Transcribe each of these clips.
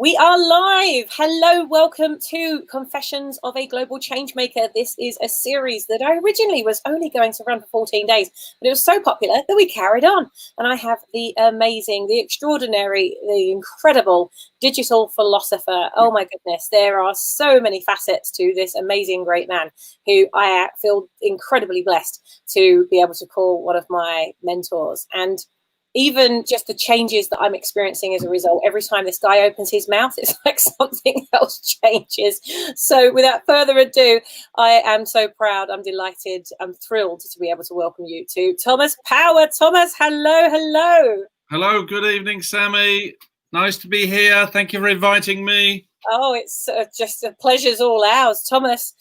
We are live. Hello, welcome to Confessions of a Global Changemaker. This is a series that I originally was only going to run for 14 days, but it was so popular that we carried on. And I have the amazing, the extraordinary, the incredible digital philosopher. Oh my goodness, there are so many facets to this amazing, great man who I feel incredibly blessed to be able to call one of my mentors. And even just the changes that I'm experiencing as a result, every time this guy opens his mouth, it's like something else changes. So without further ado, I am so proud, I'm delighted, I'm thrilled to be able to welcome you to Thomas Power. Thomas, hello, hello. Hello, good evening, Sammy. Nice to be here. Thank you for inviting me. Oh, it's just a pleasure's all ours. Thomas,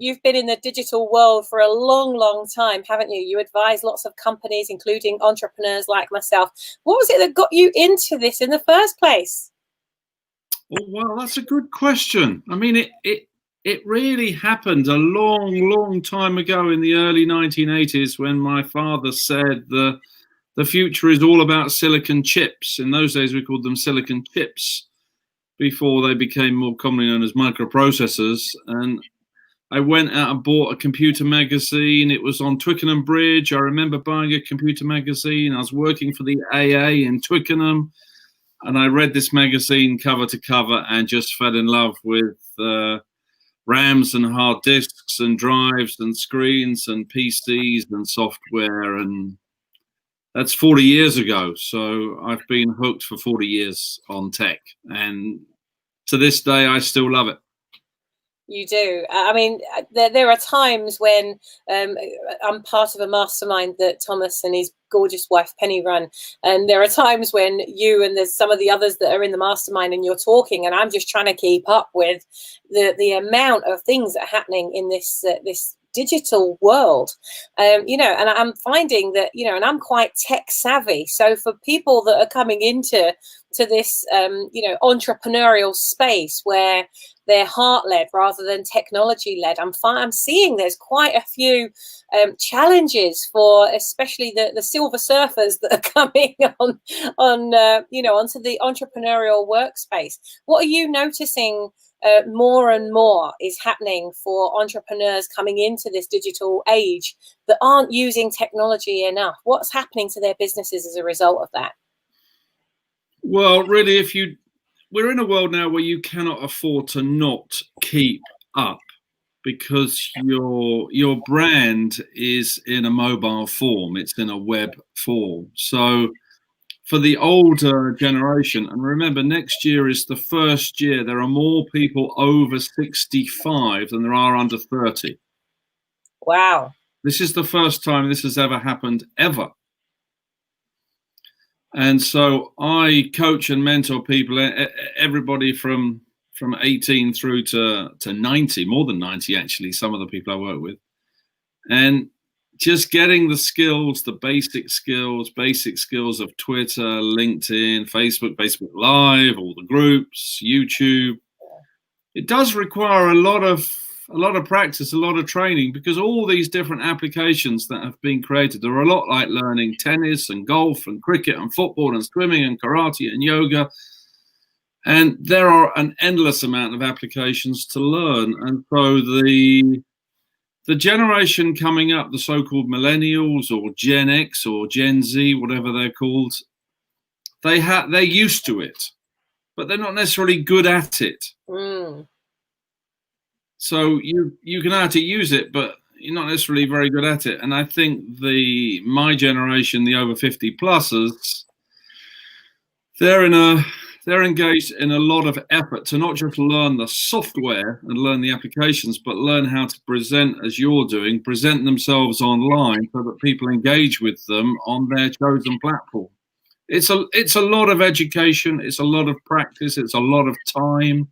you've been in the digital world for a long, long time, haven't you? You advise lots of companies, including entrepreneurs like myself. What was it that got you into this in the first place? Oh, well, that's a good question. I mean, it really happened a long, long time ago in the early 1980s when my father said the future is all about silicon chips. In those days, we called them silicon chips, before they became more commonly known as microprocessors. And I went out and bought a computer magazine. It was on Twickenham Bridge. I remember buying a computer magazine. I was working for the AA in Twickenham, and I read this magazine cover to cover and just fell in love with RAMs and hard disks and drives and screens and PCs and software. And that's 40 years ago. So I've been hooked for 40 years on tech. And to this day, I still love it. You do. I mean, there are times when I'm part of a mastermind that Thomas and his gorgeous wife Penny run, and there are times when you and there's some of the others that are in the mastermind and you're talking, and I'm just trying to keep up with the amount of things that are happening in this digital world, and I'm finding that, and I'm quite tech savvy. So for people that are coming into this, entrepreneurial space where they're heart-led rather than technology-led, I'm seeing there's quite a few challenges for especially the silver surfers that are coming onto the entrepreneurial workspace. What are you noticing more and more is happening for entrepreneurs coming into this digital age that aren't using technology enough? What's happening to their businesses as a result of that? Well, really, we're in a world now where you cannot afford to not keep up, because your brand is in a mobile form, it's in a web form. So for the older generation, and remember, next year is the first year there are more people over 65 than there are under 30. Wow. This is the first time this has ever happened, ever. And so I coach and mentor people, everybody from 18 through to 90, more than 90 actually, some of the people I work with. And just getting the skills, the basic skills of Twitter, LinkedIn, Facebook Live, all the groups, YouTube. It does require a lot of practice, a lot of training, because all these different applications that have been created are a lot like learning tennis and golf and cricket and football and swimming and karate and yoga. And there are an endless amount of applications to learn. And so the generation coming up, the so-called millennials or Gen X or Gen Z, whatever they're called, they're used to it, but they're not necessarily good at it. Mm. So you can know how to use it, but you're not necessarily very good at it. And I think my generation, the over 50 pluses, they're engaged in a lot of effort to not just learn the software and learn the applications, but learn how to present, as you're doing, present themselves online so that people engage with them on their chosen platform. It's a lot of education. It's a lot of practice. It's a lot of time.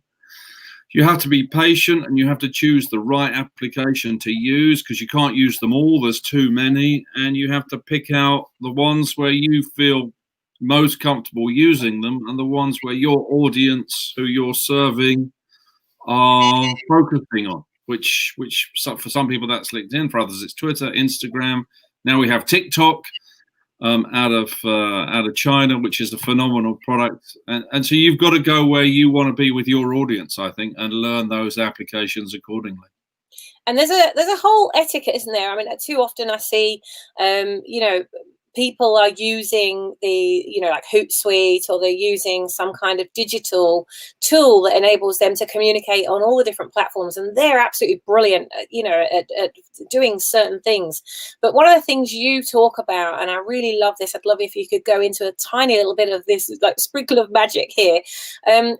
You have to be patient, and you have to choose the right application to use, because you can't use them all. There's too many, and you have to pick out the ones where you feel most comfortable using them, and the ones where your audience, who you're serving, are focusing on. Which for some people that's LinkedIn, for others it's Twitter, Instagram. Now we have TikTok. out of China, which is a phenomenal product. And so you've got to go where you want to be with your audience, I think, and learn those applications accordingly. And there's a whole etiquette, isn't there? I mean, too often I see, people are using the, like Hootsuite, or they're using some kind of digital tool that enables them to communicate on all the different platforms. And they're absolutely brilliant, at doing certain things. But one of the things you talk about, and I really love this, I'd love if you could go into a tiny little bit of this, like sprinkle of magic here,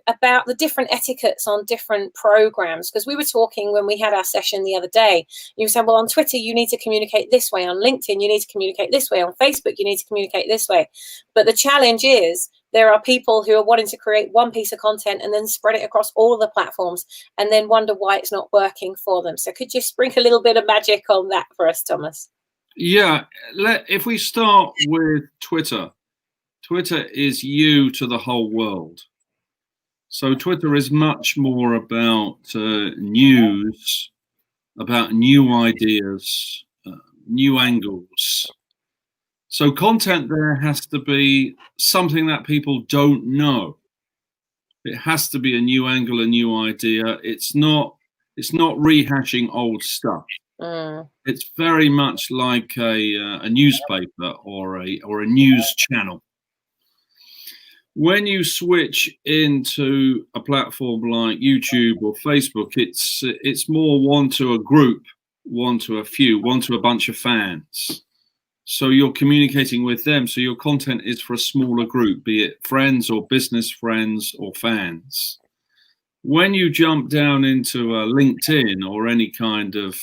about the different etiquettes on different programs. Because we were talking when we had our session the other day, you said, well, on Twitter, you need to communicate this way. On LinkedIn, you need to communicate this way. On Facebook, you need to communicate this way. But the challenge is there are people who are wanting to create one piece of content and then spread it across all of the platforms and then wonder why it's not working for them. So could you sprinkle a little bit of magic on that for us, Thomas? Yeah, if we start with Twitter, Twitter is you to the whole world. So Twitter is much more about news, about new ideas, new angles. So content there has to be something that people don't know. It has to be a new angle, a new idea. It's not rehashing old stuff. It's very much like a newspaper or a news channel. When you switch into a platform like YouTube or Facebook, it's more one to a group, one to a few, one to a bunch of fans. So you're communicating with them. So your content is for a smaller group, be it friends or business friends or fans. When you jump down into LinkedIn or any kind of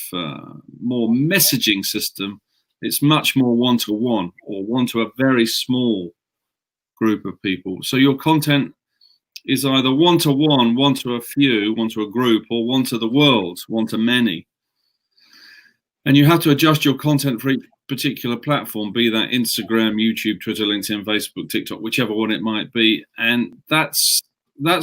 more messaging system, it's much more one-to-one or one to a very small group of people. So your content is either one-to-one, one to a few, one to a group, or one to the world, one to many. And you have to adjust your content for each particular platform, be that Instagram, YouTube, Twitter, LinkedIn, Facebook, TikTok, whichever one it might be. And that's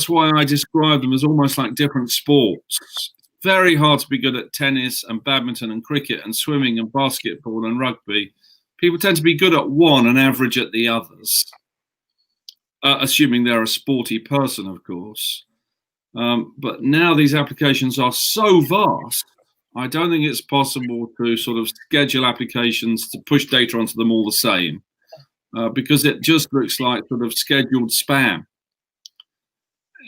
why I describe them as almost like different sports. It's very hard to be good at tennis and badminton and cricket and swimming and basketball and rugby. People tend to be good at one and average at the others, assuming they're a sporty person, of course. But now these applications are so vast, I don't think it's possible to sort of schedule applications to push data onto them all the same, because it just looks like sort of scheduled spam.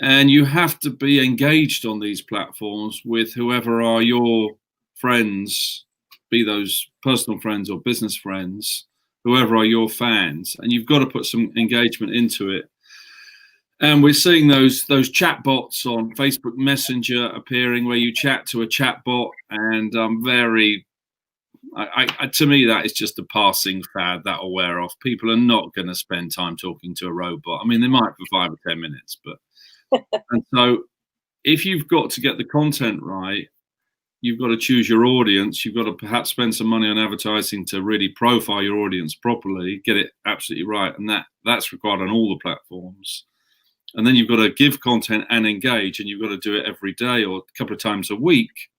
And you have to be engaged on these platforms with whoever are your friends, be those personal friends or business friends, whoever are your fans, and you've got to put some engagement into it. And we're seeing those chat bots on Facebook Messenger appearing, where you chat to a chat bot, and to me, that is just a passing fad that will wear off. People are not going to spend time talking to a robot. I mean, they might for 5 or 10 minutes, but and so if you've got to get the content right, you've got to choose your audience. You've got to perhaps spend some money on advertising to really profile your audience properly, get it absolutely right, and that's required on all the platforms. And then you've got to give content and engage, and you've got to do it every day or a couple of times a week.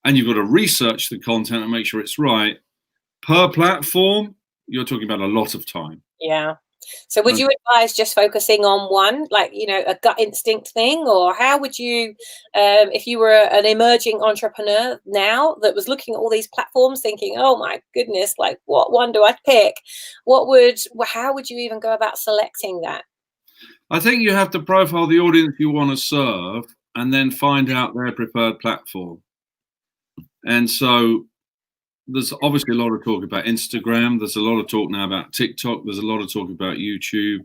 And you've got to research the content and make sure it's right. Per platform, you're talking about a lot of time. Yeah. So would you advise just focusing on one, like, a gut instinct thing? Or how would you, if you were an emerging entrepreneur now that was looking at all these platforms thinking, oh my goodness, like what one do I pick? How would you even go about selecting that? I think you have to profile the audience you want to serve and then find out their preferred platform. And so there's obviously a lot of talk about Instagram. There's a lot of talk now about TikTok. There's a lot of talk about YouTube.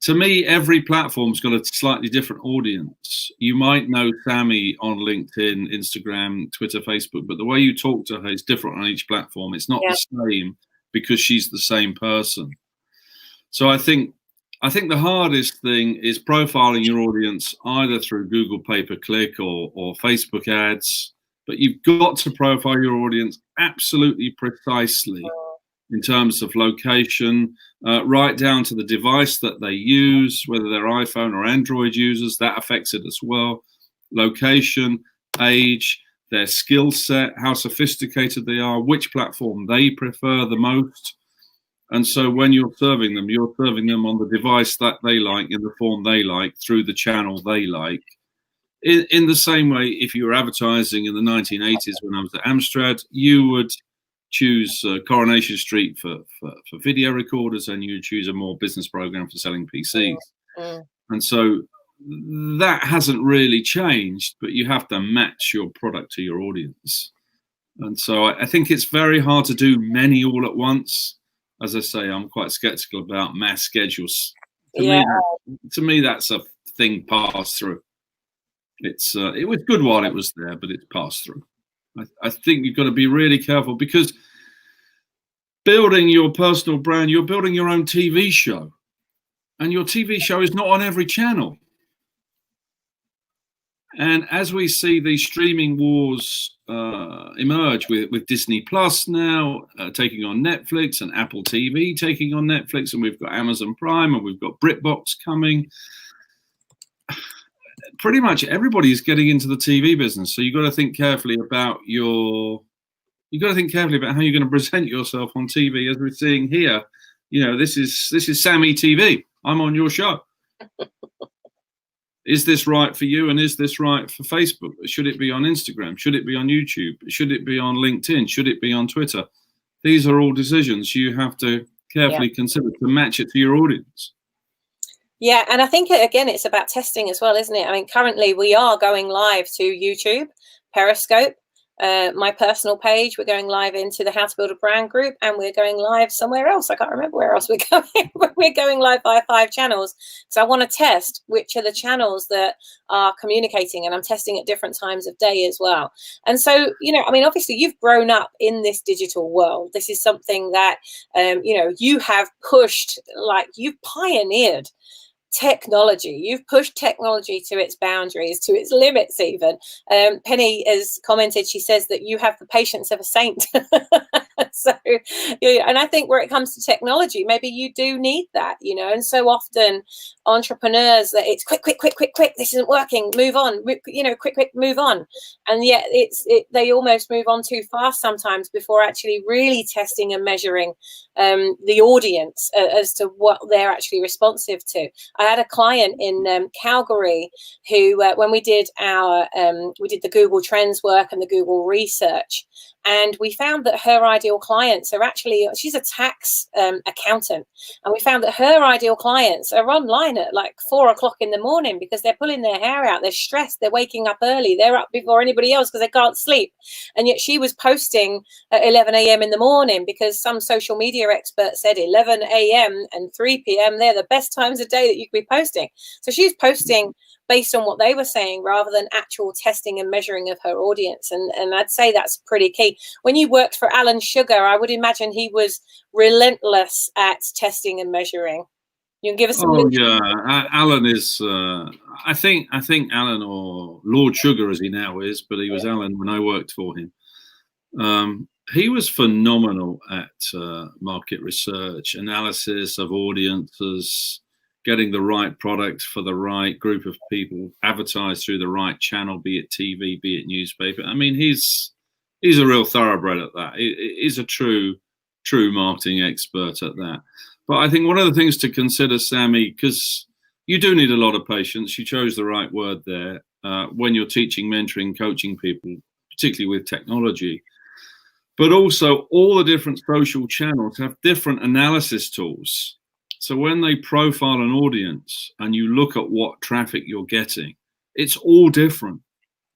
To me, every platform's got a slightly different audience. You might know Sammy on LinkedIn, Instagram, Twitter, Facebook, but the way you talk to her is different on each platform. It's not the same because she's the same person. So I think the hardest thing is profiling your audience either through Google pay-per-click or Facebook ads, but you've got to profile your audience absolutely precisely in terms of location, right down to the device that they use, whether they're iPhone or Android users, that affects it as well. Location, age, their skill set, how sophisticated they are, which platform they prefer the most. And so when you're serving them on the device that they like, in the form they like, through the channel they like. In the same way, if you were advertising in the 1980s when I was at Amstrad, you would choose Coronation Street for video recorders, and you would choose a more business program for selling PCs. And so that hasn't really changed, but you have to match your product to your audience. And so I think it's very hard to do many all at once. As I say, I'm quite skeptical about mass schedules. To me, that's a thing passed through. It was good while it was there, but it's passed through. I think you've got to be really careful, because building your personal brand, you're building your own TV show, and your TV show is not on every channel. And as we see these streaming wars emerge with Disney Plus now taking on Netflix, and Apple TV taking on Netflix, and we've got Amazon Prime, and we've got BritBox coming, pretty much everybody's getting into the TV business. So you've got to think carefully about how you're going to present yourself on TV, as we're seeing here. You know, this is Sammy TV. I'm on your show. Is this right for you? And is this right for Facebook? Should it be on Instagram? Should it be on YouTube? Should it be on LinkedIn? Should it be on Twitter? These are all decisions you have to carefully consider to match it to your audience. Yeah, and I think, again, it's about testing as well, isn't it? I mean, currently we are going live to YouTube, Periscope, my personal page. We're going live into the How to Build a Brand group, and we're going live somewhere else. I can't remember where else we're going, but we're going live via 5 channels. So I want to test which are the channels that are communicating, and I'm testing at different times of day as well. And so, you know, I mean, obviously you've grown up in this digital world. This is something that, you know, you have pushed, like you've pioneered technology. You've pushed technology to its boundaries, to its limits even. Penny has commented, she says that you have the patience of a saint. So, and I think where it comes to technology, maybe you do need that, you know. And so often entrepreneurs, that it's quick, this isn't working, move on, you know, quick, move on. And yet they almost move on too fast sometimes before actually really testing and measuring the audience as to what they're actually responsive to. I had a client in Calgary who, when we did the Google Trends work and the Google research, and we found that her ideal clients are actually, she's a tax accountant, and we found that her ideal clients are online at like 4 o'clock in the morning because they're pulling their hair out, they're stressed, they're waking up early, they're up before anybody else because they can't sleep. And yet she was posting at 11 a.m. in the morning because some social media expert said 11 a.m. and 3 p.m. they're the best times of day that you could be posting. So she's posting based on what they were saying rather than actual testing and measuring of her audience. And I'd say that's pretty key. When you worked for Alan Sugar, I would imagine he was relentless at testing and measuring. You can give us some. Oh yeah, Alan is. I think Alan, or Lord Sugar as he now is, but he was Alan when I worked for him. He was phenomenal at market research, analysis of audiences, getting the right product for the right group of people, advertised through the right channel, be it TV, be it newspaper. I mean, he's a real thoroughbred at that. He's a true marketing expert at that. But I think one of the things to consider, Sammy, because you do need a lot of patience, you chose the right word there, when you're teaching, mentoring, coaching people, particularly with technology. But also all the different social channels have different analysis tools. So when they profile an audience and you look at what traffic you're getting, it's all different.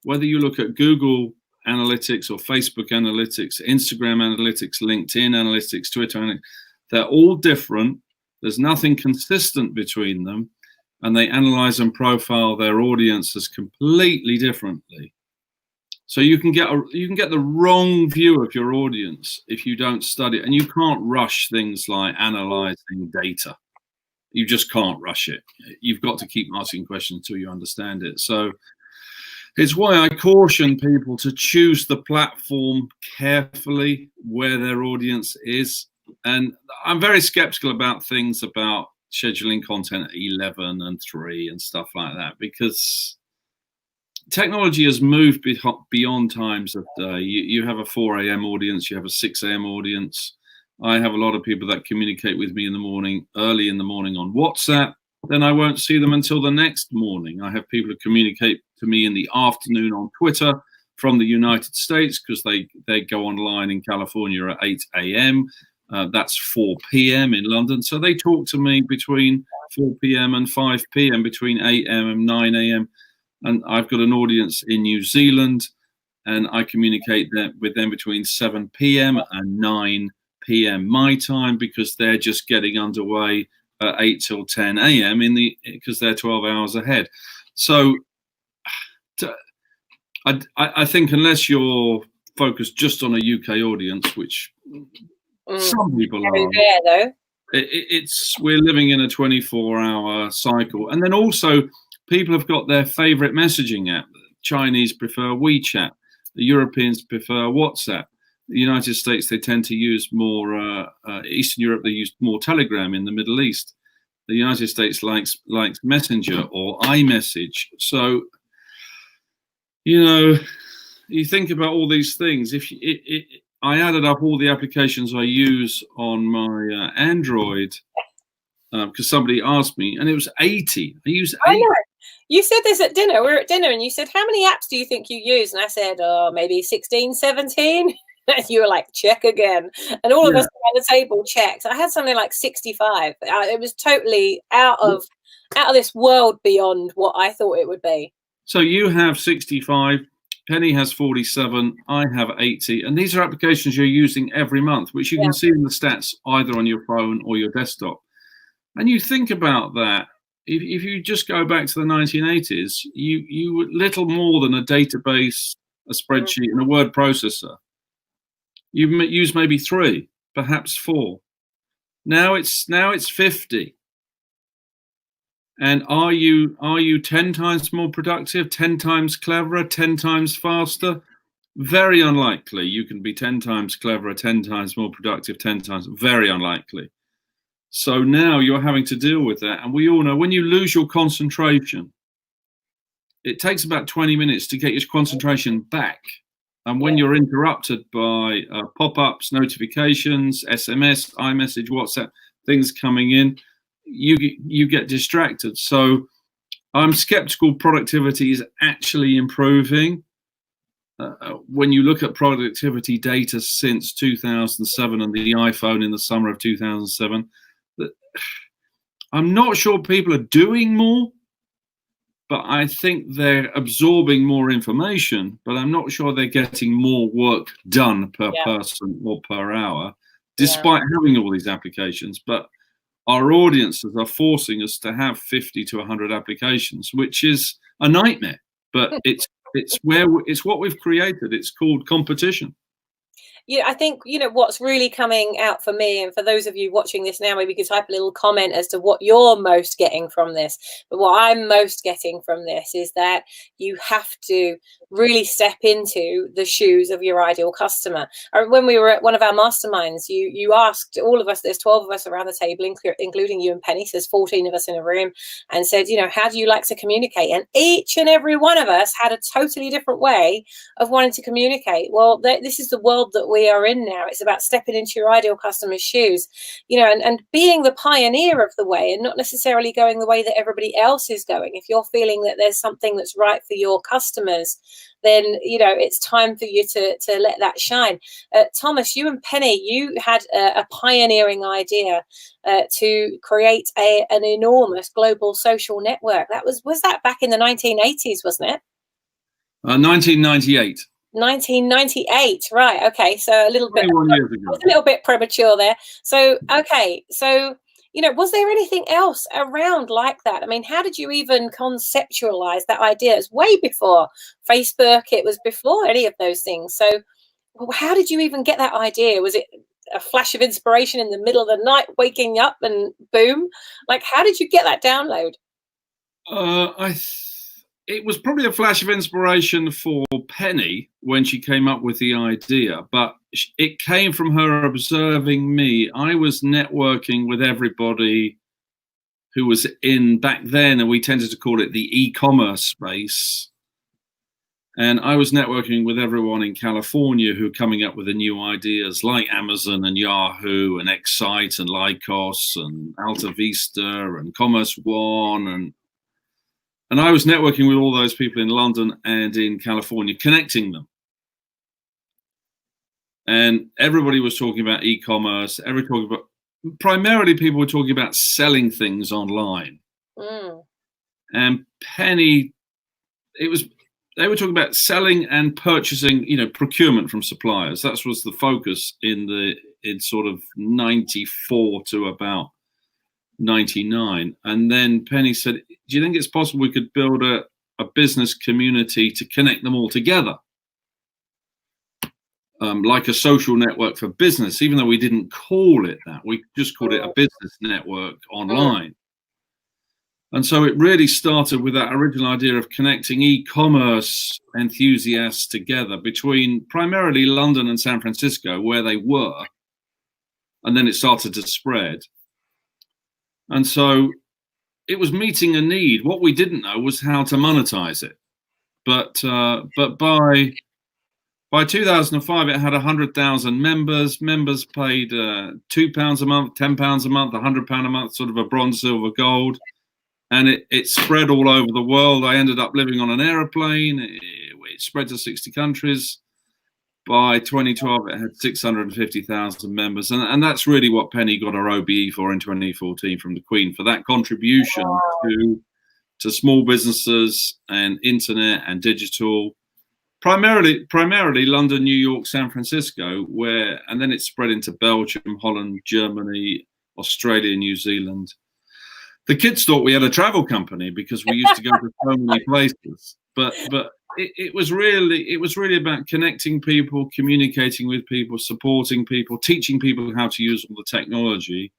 Whether you look at Google Analytics or Facebook Analytics, Instagram Analytics, LinkedIn Analytics, Twitter Analytics, they're all different. There's nothing consistent between them, and they analyze and profile their audiences completely differently. So you can get the wrong view of your audience if you don't study it, and you can't rush things like analyzing data. You just can't rush it. You've got to keep asking questions until you understand it. So it's why I caution people to choose the platform carefully where their audience is. And I'm very skeptical about things about scheduling content at 11 and 3 and stuff like that, because technology has moved beyond times of day. You have a 4 a.m. audience, you have a 6 a.m. audience. I have a lot of people that communicate with me in the morning, early in the morning on WhatsApp. Then I won't see them until the next morning. I have people who communicate to me in the afternoon on Twitter from the United States, because they go online in California at 8 a.m. That's 4 p.m. in London. So they talk to me between 4 p.m. and 5 p.m., between 8 a.m. and 9 a.m. And I've got an audience in New Zealand, and I communicate with them between 7 p.m. and 9 p.m. my time, because they're just getting underway at 8 till 10 a.m. because they're 12 hours ahead. So I think unless you're focused just on a UK audience, which some people are, though. We're living in a 24-hour cycle. And then also people have got their favorite messaging app. Chinese prefer WeChat. The Europeans prefer WhatsApp. The United States, they tend to use more, Eastern Europe, they use more Telegram. In the Middle East, the United States likes Messenger or iMessage. So, you think about all these things. I added up all the applications I use on my Android, because somebody asked me, and it was 80. I use 80. I know. You said this at dinner. We were at dinner, and you said, how many apps do you think you use? And I said, maybe 16, 17. And you were like, check again. And all of us around the table checked. I had something like 65. It was totally out of this world beyond what I thought it would be. So you have 65. Penny has 47, I have 80, and these are applications you're using every month, which you can see in the stats either on your phone or your desktop. And you think about that, if you just go back to the 1980s, you were little more than a database, a spreadsheet, and a word processor. You use maybe 3, perhaps 4. Now it's 50. And are you 10 times more productive, 10 times cleverer, 10 times faster? Very unlikely. You can be 10 times cleverer, 10 times more productive, 10 times. Very unlikely. So now you're having to deal with that. And we all know when you lose your concentration, it takes about 20 minutes to get your concentration back. And when you're interrupted by pop-ups, notifications, SMS, iMessage, WhatsApp, things coming in, you get distracted. So I'm skeptical productivity is actually improving. When you look at productivity data since 2007 and the iPhone in the summer of 2007, I'm not sure people are doing more, but I think they're absorbing more information, but I'm not sure they're getting more work done per person or per hour, despite having all these applications. But our audiences are forcing us to have 50 to 100 applications, which is a nightmare. But it's what we've created. It's called competition. Yeah, I think, what's really coming out for me, and for those of you watching this now, maybe you could type a little comment as to what you're most getting from this. But what I'm most getting from this is that you have to really step into the shoes of your ideal customer. When we were at one of our masterminds, you asked all of us, there's 12 of us around the table, including you and Penny, so there's 14 of us in a room, and said, how do you like to communicate? And each and every one of us had a totally different way of wanting to communicate. Well, this is the world that we are in now. It's about stepping into your ideal customer's shoes, and being the pioneer of the way, and not necessarily going the way that everybody else is going. If you're feeling that there's something that's right for your customers, then it's time for you to let that shine. Thomas, you and Penny, you had a pioneering idea to create an enormous global social network. Was that back in the 1980s, wasn't it? 1998. 1998, right? Okay, so a little bit. I was a little bit premature there. So okay, so was there anything else around like that? I mean, how did you even conceptualize that idea? It's way before Facebook. It was before any of those things. So how did you even get that idea? Was it a flash of inspiration in the middle of the night, waking up and boom? Like, how did you get that download? It was probably a flash of inspiration for Penny when she came up with the idea, but it came from her observing me. I was networking with everybody who was in back then, and we tended to call it the e-commerce space. And I was networking with everyone in California who were coming up with the new ideas like Amazon and Yahoo and Excite and Lycos and Alta Vista and Commerce One. And I was networking with all those people in London and in California, connecting them. And everybody was talking about e-commerce. Primarily people were talking about selling things online. And Penny, they were talking about selling and purchasing, procurement from suppliers. That was the focus in sort of 94 to about 99. And then Penny said, do you think it's possible we could build a business community to connect them all together? Like a social network for business, even though we didn't call it that. We just called it a business network online. And so it really started with that original idea of connecting e-commerce enthusiasts together between primarily London and San Francisco, where they were. And then it started to spread. And so it was meeting a need. What we didn't know was how to monetize it. But by 2005, it had 100,000 members. Members paid £2 a month, £10 a month, £100 a month, sort of a bronze, silver, gold. And it spread all over the world. I ended up living on an airplane. It spread to 60 countries. By 2012, it had 650,000 members. And that's really what Penny got her OBE for in 2014 from the Queen, for that contribution to small businesses and internet and digital. Primarily London, New York, San Francisco, and then it spread into Belgium, Holland, Germany, Australia, New Zealand. The kids thought we had a travel company because we used to go to so many places. But it was really about connecting people, communicating with people, supporting people, teaching people how to use all the technology.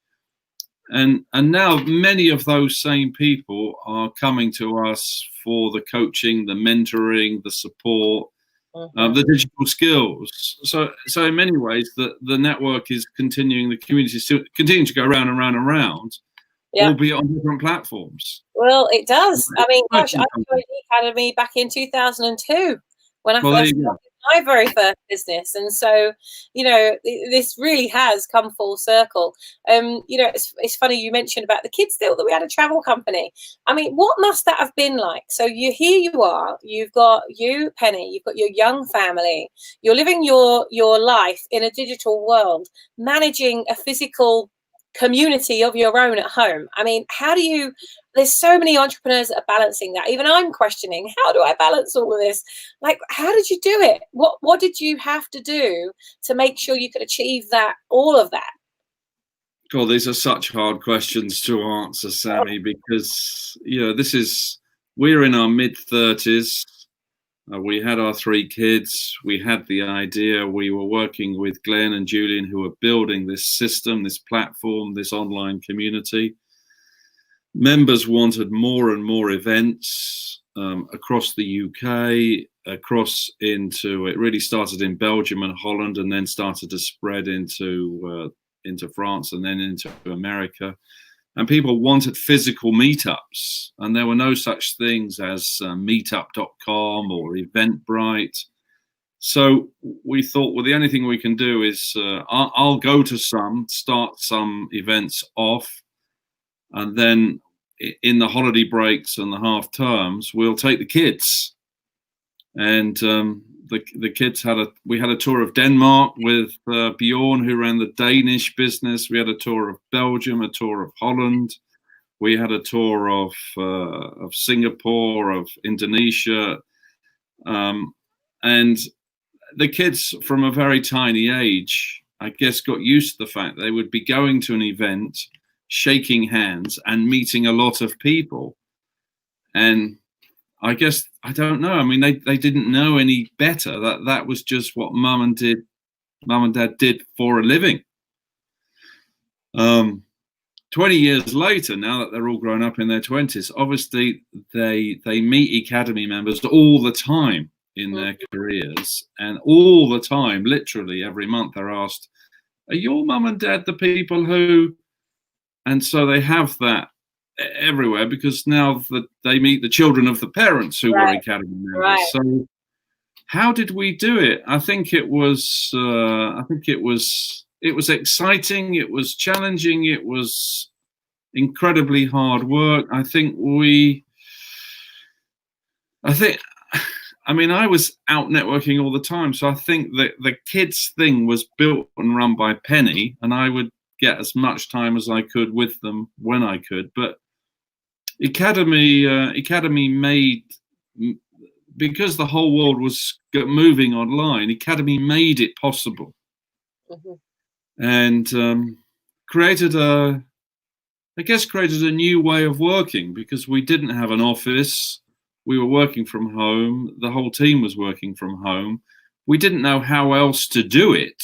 And now many of those same people are coming to us for the coaching, the mentoring, the support, the digital skills. So in many ways, the network is continuing, the community is continuing to go round and round and round, albeit on different platforms. Well, it does. I mean, gosh, I joined the Academy back in 2002 when I first started my very first business. And so, this really has come full circle. It's funny you mentioned about the kids thought that we had a travel company. I mean, what must that have been like? So here you are, you've got you, Penny, you've got your young family, you're living your life in a digital world, managing a physical community of your own at home. I mean, there's so many entrepreneurs that are balancing that. Even I'm questioning, how do I balance all of this? Like, how did you do it? What did you have to do to make sure you could achieve all of that? God, these are such hard questions to answer, Sammy, because we're in our mid-30s. We had our 3 kids. We had the idea. We were working with Glenn and Julian, who were building this system, this platform, this online community. Members wanted more and more events across the UK, it really started in Belgium and Holland, and then started to spread into France and then into America. And people wanted physical meetups, and there were no such things as meetup.com or Eventbrite. So we thought, well, the only thing we can do is I'll go to start some events off, and then in the holiday breaks and the half terms, we'll take the kids. And the kids we had a tour of Denmark with Bjorn, who ran the Danish business. We had a tour of Belgium, a tour of Holland. We had a tour of Singapore, of Indonesia. And the kids from a very tiny age, I guess, got used to the fact they would be going to an event, shaking hands and meeting a lot of people. And I guess, I don't know. I mean, they didn't know any better. That was just what mum and dad did for a living. 20 years later, now that they're all grown up in their 20s, obviously they meet Academy members all the time in their careers, and all the time, literally every month, they're asked, are your mum and dad the people who? And so they have that everywhere, because now that they meet the children of the parents who were Academy members. Right. So how did we do it? I think it was exciting. It was challenging. It was incredibly hard work. I mean, I was out networking all the time, so I think that the kids thing was built and run by Penny, and I would get as much time as I could with them when I could. But Academy made, because the whole world was moving online, Academy made it possible, and created a new way of working, because we didn't have an office. We were working from home. The whole team was working from home. We didn't know how else to do it,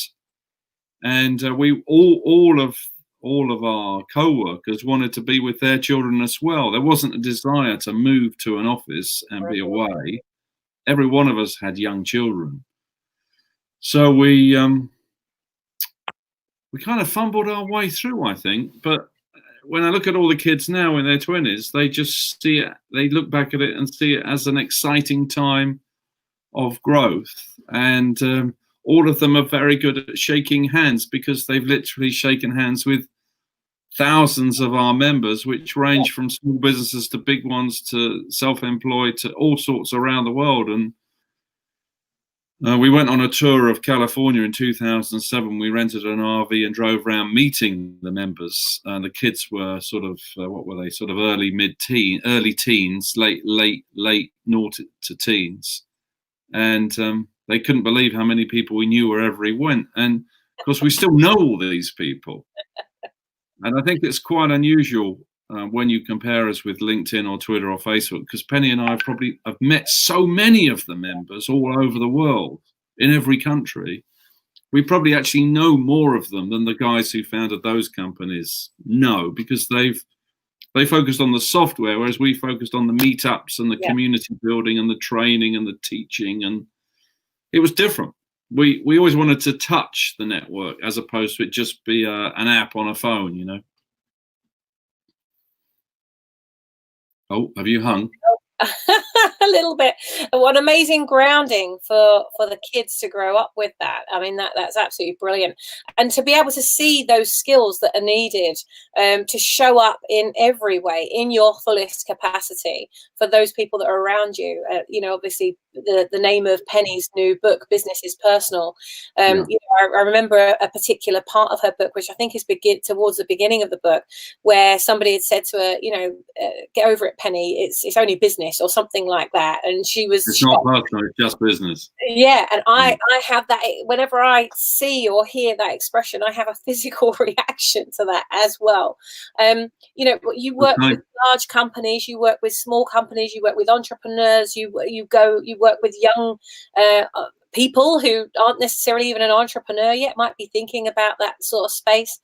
and we all of our co-workers wanted to be with their children as well. There wasn't a desire to move to an office and be away. Every one of us had young children, so we kind of fumbled our way through, I think. But when I look at all the kids now in their 20s, they just see it, they look back at it and see it as an exciting time of growth. And all of them are very good at shaking hands, because they've literally shaken hands with thousands of our members, which range from small businesses to big ones to self-employed to all sorts around the world. And we went on a tour of California in 2007. We rented an RV and drove around meeting the members. And the kids were sort of, what were they? Sort of early teens, late naughty to teens. And they couldn't believe how many people we knew wherever we went. And of course, we still know all these people. And I think it's quite unusual when you compare us with LinkedIn or Twitter or Facebook, because Penny and I have met so many of the members all over the world, in every country. We probably actually know more of them than the guys who founded those companies know, because they focused on the software, whereas we focused on the meetups and the community building and the training and the teaching, and it was different. We always wanted to touch the network as opposed to it just be an app on a phone, you know. Oh, have you hung? A little bit. What amazing grounding for the kids to grow up with that. I mean, that's absolutely brilliant. And to be able to see those skills that are needed to show up in every way, in your fullest capacity, for those people that are around you. You know, obviously the name of Penny's new book, Business is Personal. You know, I remember a particular part of her book, which I think is towards the beginning of the book, where somebody had said to her, you know, get over it, Penny, it's only business, or something like that. And she was, it's not personal, it's just business. Yeah. And I have that whenever I see or hear that expression, I have a physical reaction to that as well. You know, you work with large companies, you work with small companies, you work with entrepreneurs, you work with young people who aren't necessarily even an entrepreneur yet, might be thinking about that sort of space.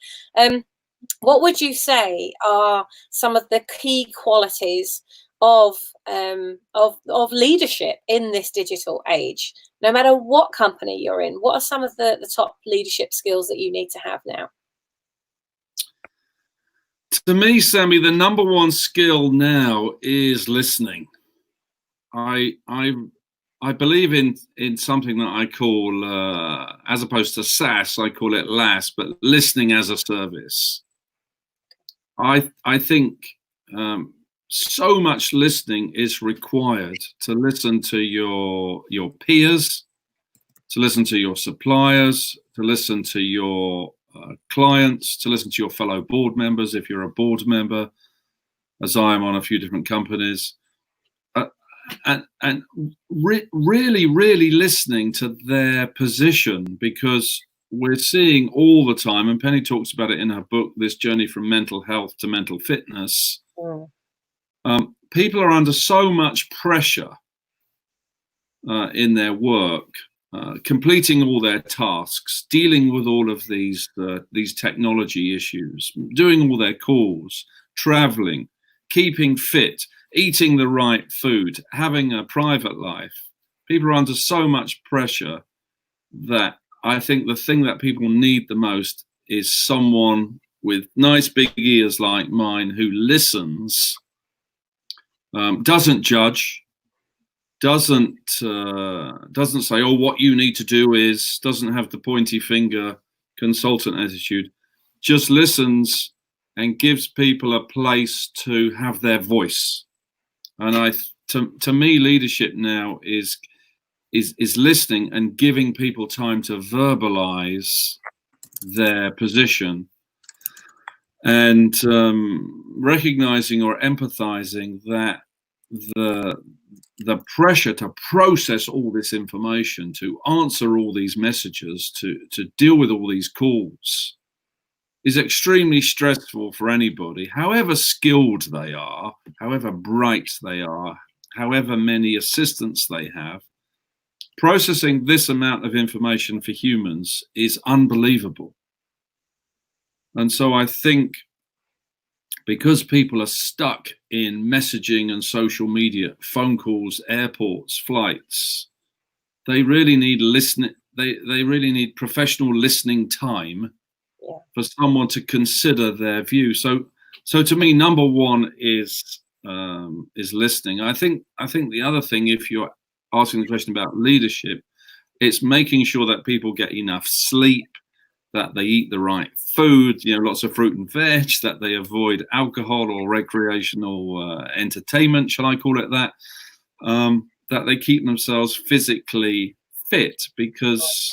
What would you say are some of the key qualities of leadership in this digital age? No matter what company you're in, what are some of the top leadership skills that you need to have now? To me, Sammy, the number one skill now is listening. I believe in something that I call, as opposed to SaaS, I call it LAS, but listening as a service. I think so much listening is required to listen to your peers, to listen to your suppliers, to listen to your clients, to listen to your fellow board members if you're a board member, as I am on a few different companies, and really listening to their position, because we're seeing all the time, and Penny talks about it in her book, this journey from mental health to mental fitness. People are under so much pressure in their work, completing all their tasks, dealing with all of these technology issues, doing all their calls, traveling, keeping fit, eating the right food, having a private life. People are under so much pressure that I think the thing that people need the most is someone with nice big ears like mine, who listens, doesn't judge, doesn't say, oh, what you need to do is, doesn't have the pointy finger consultant attitude, just listens and gives people a place to have their voice. And to me, leadership now is listening and giving people time to verbalize their position, and recognizing or empathizing that the pressure to process all this information, to answer all these messages, to deal with all these calls is extremely stressful for anybody, however skilled they are, however bright they are, however many assistants they have. Processing this amount of information for humans is unbelievable. And so I think because people are stuck in messaging and social media, phone calls, airports, flights, they really need they really need professional listening time for someone to consider their view. So to me, number one is listening. I think the other thing, if you're asking the question about leadership, it's making sure that people get enough sleep, that they eat the right food, lots of fruit and veg, that they avoid alcohol or recreational entertainment, shall I call it that, that they keep themselves physically fit, because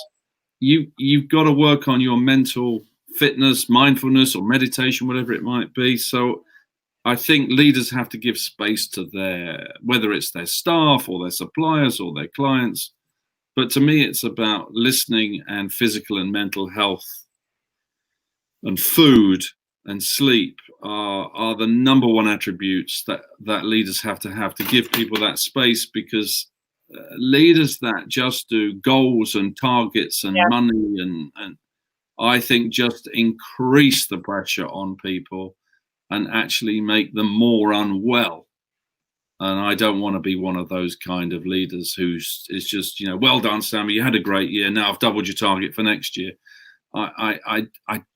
you've got to work on your mental fitness, mindfulness, or meditation, whatever it might be. So I think leaders have to give space to whether it's their staff or their suppliers or their clients. But to me, it's about listening, and physical and mental health and food and sleep are the number one attributes that leaders have to give people that space, because leaders that just do goals and targets and money and I think just increase the pressure on people and actually make them more unwell. And I don't want to be one of those kind of leaders who's just, well done, Sammy, you had a great year. Now I've doubled your target for next year. I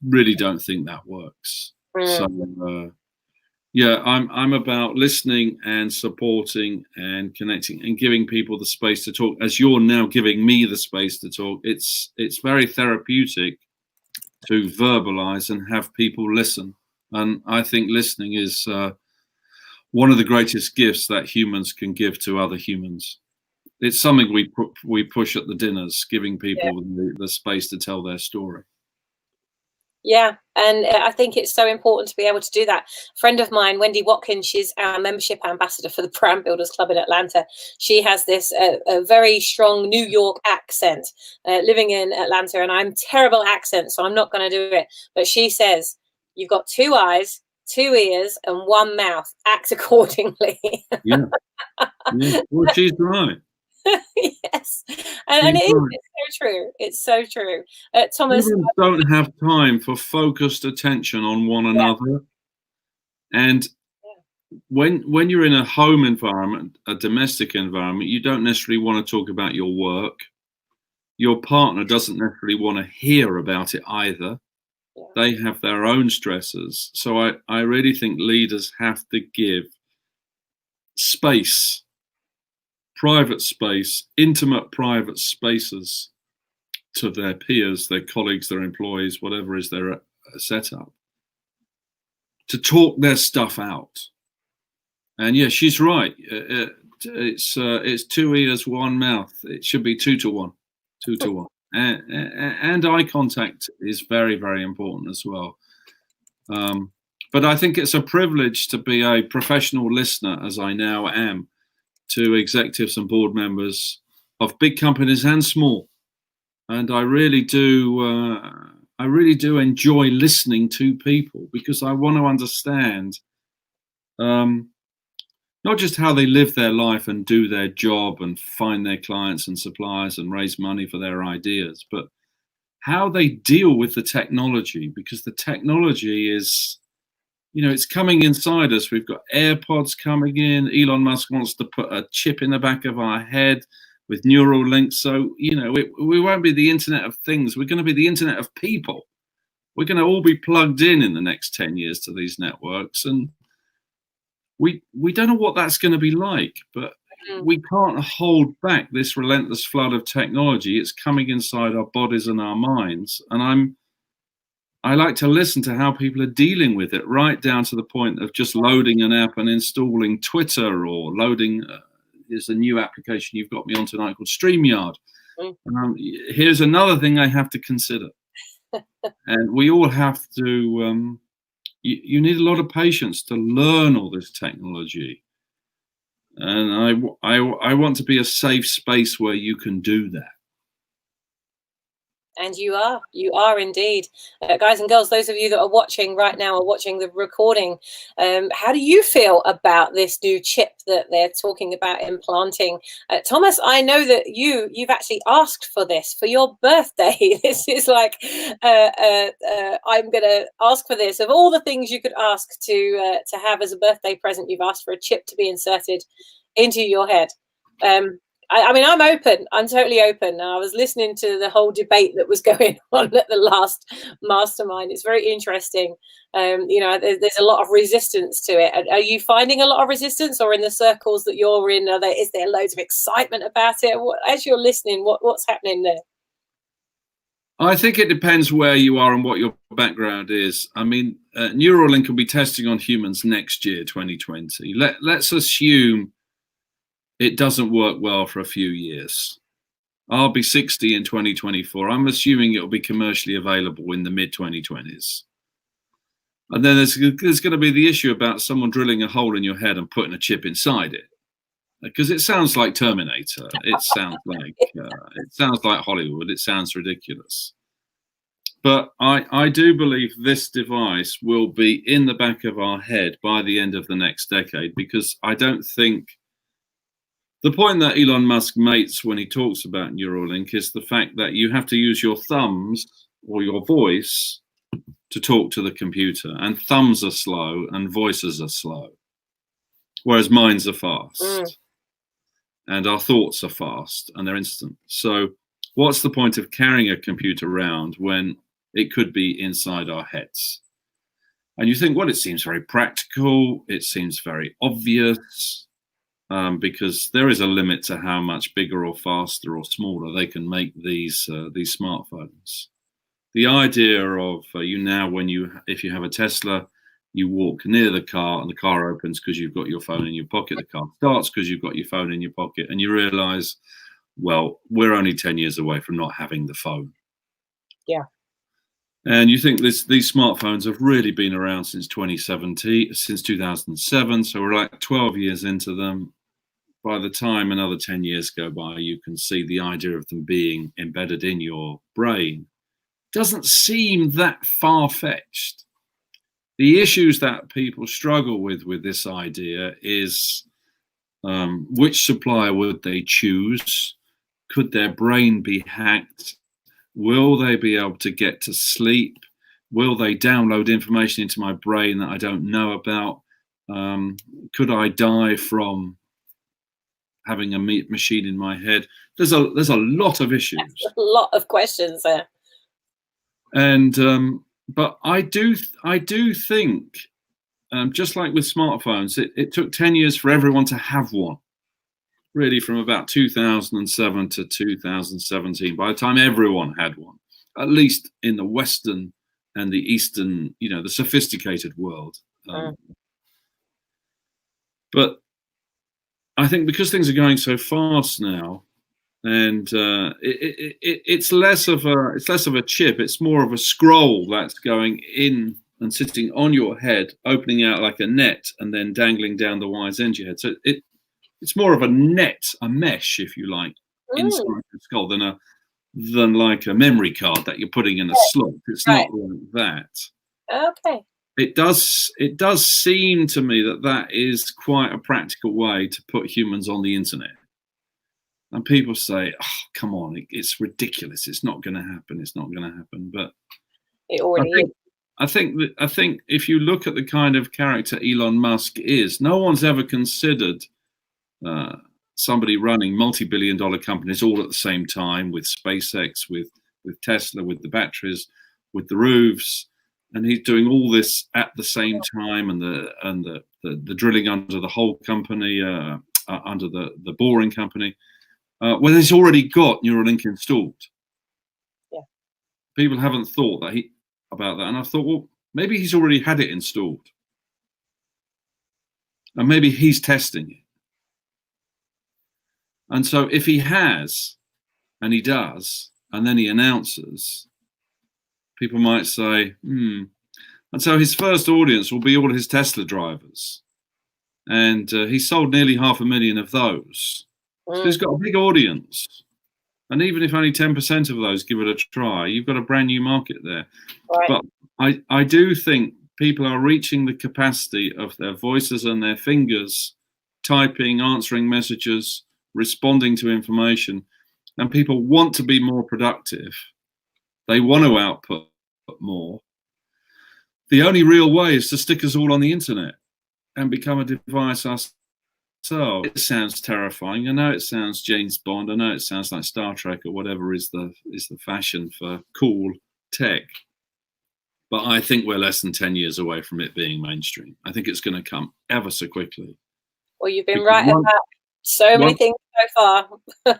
really don't think that works. So I'm about listening and supporting and connecting and giving people the space to talk, as you're now giving me the space to talk. It's very therapeutic to verbalize and have people listen. And I think listening is one of the greatest gifts that humans can give to other humans. It's something we push at the dinners, giving people the space to tell their story. Yeah, and I think it's so important to be able to do that. A friend of mine, Wendy Watkins, she's our membership ambassador for the Brand Builders Club in Atlanta. She has this a very strong New York accent, living in Atlanta, and I'm terrible accent, so I'm not going to do it. But she says, you've got 2 eyes, 2 ears, and 1 mouth. Act accordingly. Yeah. Well, she's right. Yes, and it's so true. It's so true. Thomas, humans don't have time for focused attention on one another, and when you're in a home environment, a domestic environment, you don't necessarily want to talk about your work. Your partner doesn't necessarily want to hear about it either. They have their own stresses. So I really think leaders have to give space, private space, intimate private spaces to their peers, their colleagues, their employees, whatever is their setup, to talk their stuff out. And yeah, she's right. It's 2 ears, 1 mouth. It should be 2 to 1, 2 to 1. And eye contact is very, very important as well. But I think it's a privilege to be a professional listener, as I now am, to executives and board members of big companies and small. And I really do enjoy listening to people, because I want to understand not just how they live their life and do their job and find their clients and suppliers and raise money for their ideas, but how they deal with the technology, because the technology is, it's coming inside us. We've got AirPods coming in. Elon Musk wants to put a chip in the back of our head with neural links. So, we won't be the Internet of Things. We're going to be the Internet of People. We're going to all be plugged in the next 10 years to these networks. And we don't know what that's going to be like. But, Mm. we can't hold back this relentless flood of technology. It's coming inside our bodies and our minds. And I like to listen to how people are dealing with it, right down to the point of just loading an app and installing Twitter, or loading, here's a new application you've got me on tonight called StreamYard. Mm. Here's another thing I have to consider. And we all have to, you need a lot of patience to learn all this technology. And I want to be a safe space where you can do that. And you are indeed. Guys and girls, those of you that are watching right now, are watching the recording, how do you feel about this new chip that they're talking about implanting? Thomas, I know that you've actually asked for this for your birthday. This is like, I'm going to ask for this. Of all the things you could ask to have as a birthday present, you've asked for a chip to be inserted into your head. I mean, I'm open. I'm totally open. I was listening to the whole debate that was going on at the last mastermind. It's very interesting. There's a lot of resistance to it. Are you finding a lot of resistance, or in the circles that you're in, is there loads of excitement about it? As you're listening, what's happening there? I think it depends where you are and what your background is. I mean, Neuralink will be testing on humans next year, 2020. Let's assume it doesn't work well for a few years. I'll be 60 in 2024. I'm assuming it'll be commercially available in the mid-2020s. And then there's going to be the issue about someone drilling a hole in your head and putting a chip inside it, because it sounds like Terminator. It sounds like Hollywood. It sounds ridiculous. But I do believe this device will be in the back of our head by the end of the next decade, because I don't think the point that Elon Musk makes when he talks about Neuralink is the fact that you have to use your thumbs or your voice to talk to the computer, and thumbs are slow and voices are slow, whereas minds are fast, and our thoughts are fast and they're instant. So what's the point of carrying a computer around when it could be inside our heads? And you think, well, it seems very practical. It seems very obvious. Because there is a limit to how much bigger or faster or smaller they can make these smartphones. The idea of if you have a Tesla, you walk near the car and the car opens because you've got your phone in your pocket. The car starts because you've got your phone in your pocket, and you realize, well, we're only 10 years away from not having the phone. Yeah. And you think these smartphones have really been around since 2007. So we're like 12 years into them. By the time another 10 years go by, you can see the idea of them being embedded in your brain doesn't seem that far-fetched. The issues that people struggle with this idea is which supplier would they choose? Could their brain be hacked? Will they be able to get to sleep? Will they download information into my brain that I don't know about? Could I die from having a machine in my head? There's a lot of issues. A lot of questions there. And but I do think, just like with smartphones, it took 10 years for everyone to have one. Really, from about 2007 to 2017, by the time everyone had one, at least in the Western and the Eastern, the sophisticated world. But I think because things are going so fast now, and it's less of a chip. It's more of a scroll that's going in and sitting on your head, opening out like a net, and then dangling down the wires into your head. So it's more of a net, a mesh, if you like, inside the skull than like a memory card that you're putting in a slot. It's not like that. Okay. It does seem to me that is quite a practical way to put humans on the internet. And people say, "Oh, come on, it's ridiculous. It's not going to happen. It's not going to happen." But it already is. I think if you look at the kind of character Elon Musk is, no one's ever considered somebody running multi-billion-dollar companies all at the same time, with SpaceX, with Tesla, with the batteries, with the roofs. And he's doing all this at the same time, and the drilling under the whole company. under the Boring Company, where he's already got Neuralink installed. Yeah. People haven't thought about that, and I thought, well, maybe he's already had it installed, and maybe he's testing it. And so if he has, and he does, and then he announces, people might say, And so his first audience will be all his Tesla drivers. And he sold nearly 500,000 of those. So he's got a big audience. And even if only 10% of those give it a try, you've got a brand new market there. Right. But I do think people are reaching the capacity of their voices and their fingers, typing, answering messages, responding to information. And people want to be more productive. They want to output more. The only real way is to stick us all on the internet and become a device ourselves. It sounds terrifying. I know it sounds James Bond. I know it sounds like Star Trek or whatever is the fashion for cool tech. But I think we're less than 10 years away from it being mainstream. I think it's going to come ever so quickly. Well, you've been right about so many things so far.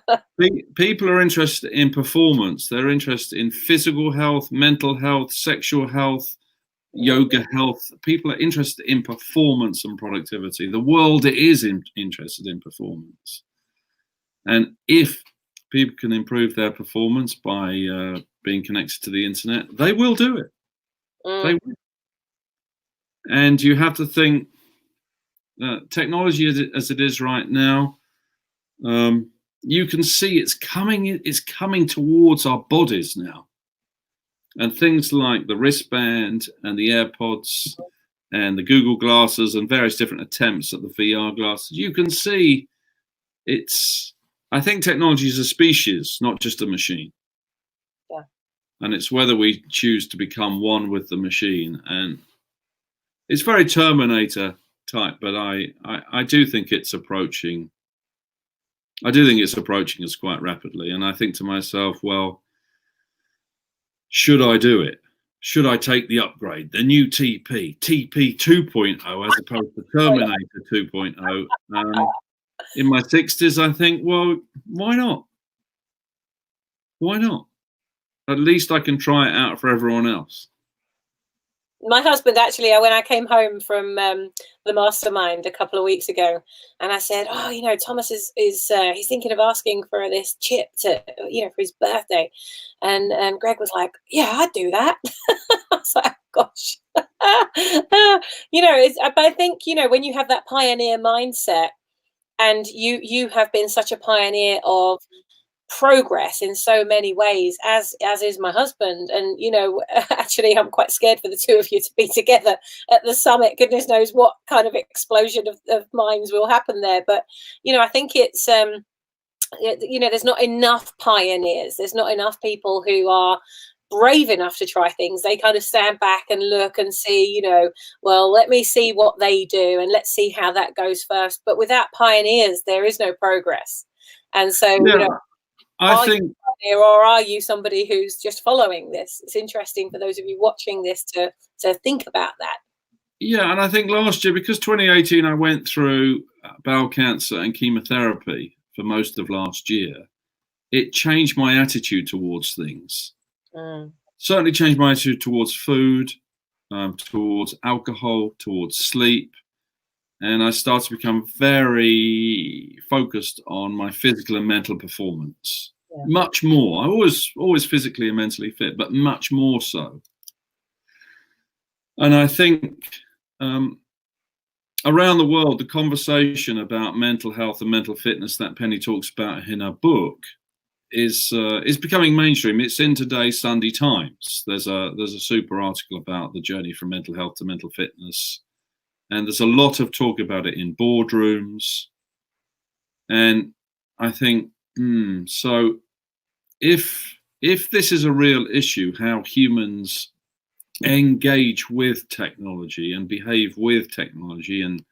People are interested in performance. They're interested in physical health, mental health, sexual health, yoga health. People are interested in performance and productivity. The world is interested in performance. And if people can improve their performance by being connected to the internet, they will do it. They will. And you have to think technology as it is right now, you can see it's coming towards our bodies now. And things like the wristband and the AirPods and the Google glasses and various different attempts at the VR glasses, you can see I think technology is a species, not just a machine. Yeah. And it's whether we choose to become one with the machine. And it's very Terminator type, but I do think it's approaching. I do think it's approaching us quite rapidly. And I think to myself, well, should I do it? Should I take the upgrade, the new TP 2.0 as opposed to Terminator 2.0? In my 60s, I think, well, why not? Why not? At least I can try it out for everyone else. My husband, actually, when I came home from the mastermind a couple of weeks ago, and I said, oh, Thomas is he's thinking of asking for this chip to, for his birthday. And Greg was like, yeah, I'd do that. I was like, gosh. I think, when you have that pioneer mindset, and you have been such a pioneer of progress in so many ways, as is my husband, and actually I'm quite scared for the two of you to be together at the summit. Goodness knows what kind of explosion of minds will happen there. But I think it's there's not enough pioneers, there's not enough people who are brave enough to try things. They kind of stand back and look and see, well, let me see what they do and let's see how that goes first. But without pioneers, there is no progress. And so I think, or are you somebody who's just following this? It's interesting for those of you watching this to think about that. Yeah, and I think last year, because 2018, I went through bowel cancer and chemotherapy for most of last year, it changed my attitude towards things. Certainly changed my attitude towards food, towards alcohol, towards sleep. And I started to become very focused on my physical and mental performance. Yeah. Much more. I was always physically and mentally fit, but much more so. And I think around the world, the conversation about mental health and mental fitness that Penny talks about in her book is becoming mainstream. It's in today's Sunday Times. There's a super article about the journey from mental health to mental fitness. And there's a lot of talk about it in boardrooms. And I think, so if this is a real issue, how humans engage with technology and behave with technology, and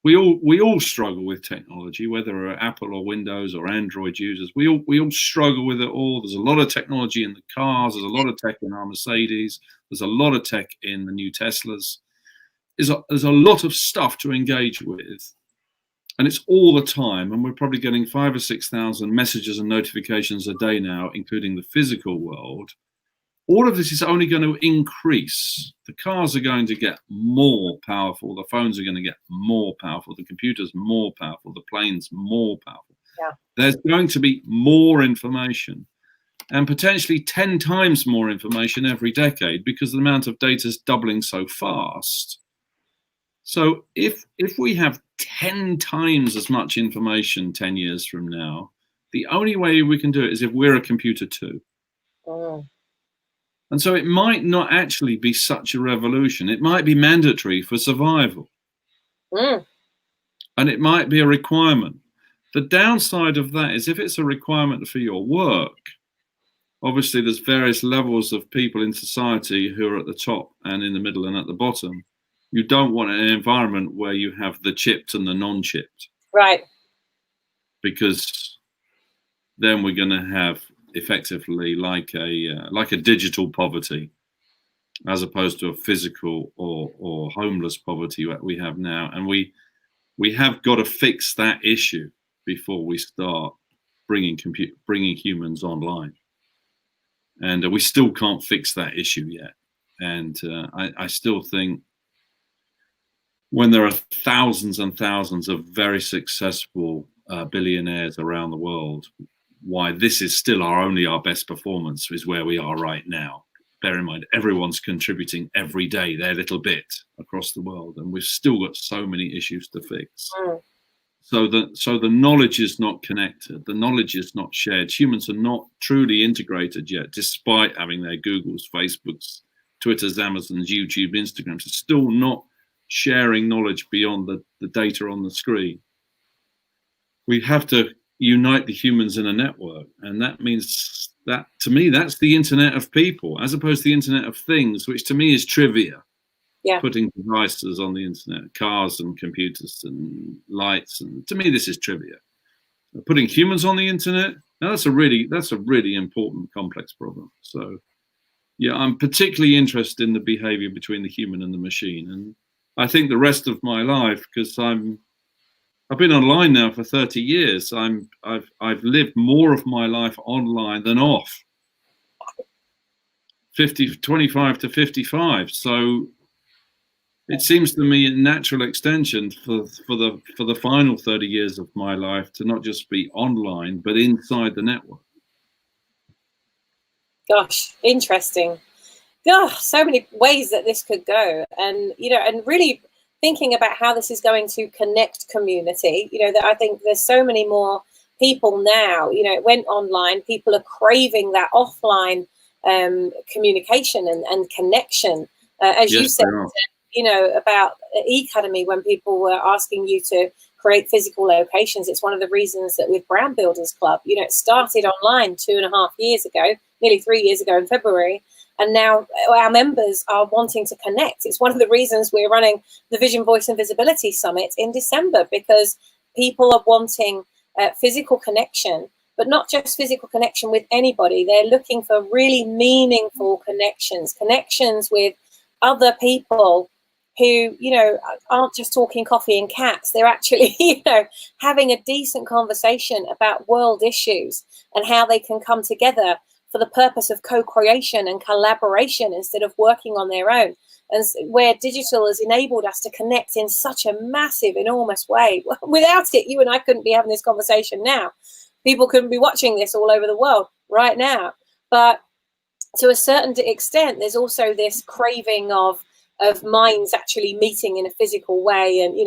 we all struggle with technology, whether we're Apple or Windows or Android users, we all struggle with it all. There's a lot of technology in the cars. There's a lot of tech in our Mercedes. There's a lot of tech in the new Teslas. There's a lot of stuff to engage with. and it's all the time, and we're probably getting 5,000 or 6,000 messages and notifications a day now, including the physical world. All of this is only going to increase. The cars are going to get more powerful. The phones are going to get more powerful. The computers more powerful. The planes more powerful. Yeah. There's going to be more information, and potentially 10 times more information every decade, because the amount of data is doubling so fast. So if we have 10 times as much information 10 years from now, the only way we can do it is if we're a computer too. Oh. And so it might not actually be such a revolution. It might be mandatory for survival. Mm. And it might be a requirement. The downside of that is if it's a requirement for your work, obviously there's various levels of people in society who are at the top and in the middle and at the bottom. You don't want an environment where you have the chipped and the non-chipped. Right. Because then we're going to have effectively like a digital poverty, as opposed to a physical or homeless poverty that we have now. And we have got to fix that issue before we start bringing humans online. And we still can't fix that issue yet. And I still think when there are thousands and thousands of very successful billionaires around the world, why this is still our best performance is where we are right now. Bear in mind, everyone's contributing every day their little bit across the world, and we've still got so many issues to fix. Mm. So the knowledge is not connected. The knowledge is not shared. Humans are not truly integrated yet, despite having their Googles, Facebooks, Twitters, Amazons, YouTube, Instagrams. It's still not sharing knowledge beyond the data on the screen. We have to unite the humans in a network, and that means that, to me, that's the internet of people, as opposed to the internet of things, which to me is trivia. Yeah. Putting devices on the internet, cars and computers and lights, and to me this is trivia. Putting humans on the internet, now that's a really important complex problem. So yeah, I'm particularly interested in the behavior between the human and the machine, and I think the rest of my life, because I've been online now for 30 years. I've lived more of my life online than off. 25 to 55. So it seems to me a natural extension for the final 30 years of my life to not just be online, but inside the network. Gosh, interesting. Gosh, so many ways that this could go, and and really thinking about how this is going to connect community. That I think there's so many more people now. It went online. People are craving that offline communication and connection. As Yes, you said, about e-academy, when people were asking you to create physical locations, it's one of the reasons that with Brand Builders Club, it started online 2.5 years ago, nearly 3 years ago in February. And now our members are wanting to connect. It's one of the reasons we're running the Vision, Voice and Visibility Summit in December, because people are wanting physical connection, but not just physical connection with anybody. They're looking for really meaningful connections with other people who, aren't just talking coffee and cats. They're actually, having a decent conversation about world issues and how they can come together for the purpose of co-creation and collaboration instead of working on their own. And where digital has enabled us to connect in such a massive, enormous way. Without it, you and I couldn't be having this conversation now. People couldn't be watching this all over the world right now. But to a certain extent, there's also this craving of minds actually meeting in a physical way. And,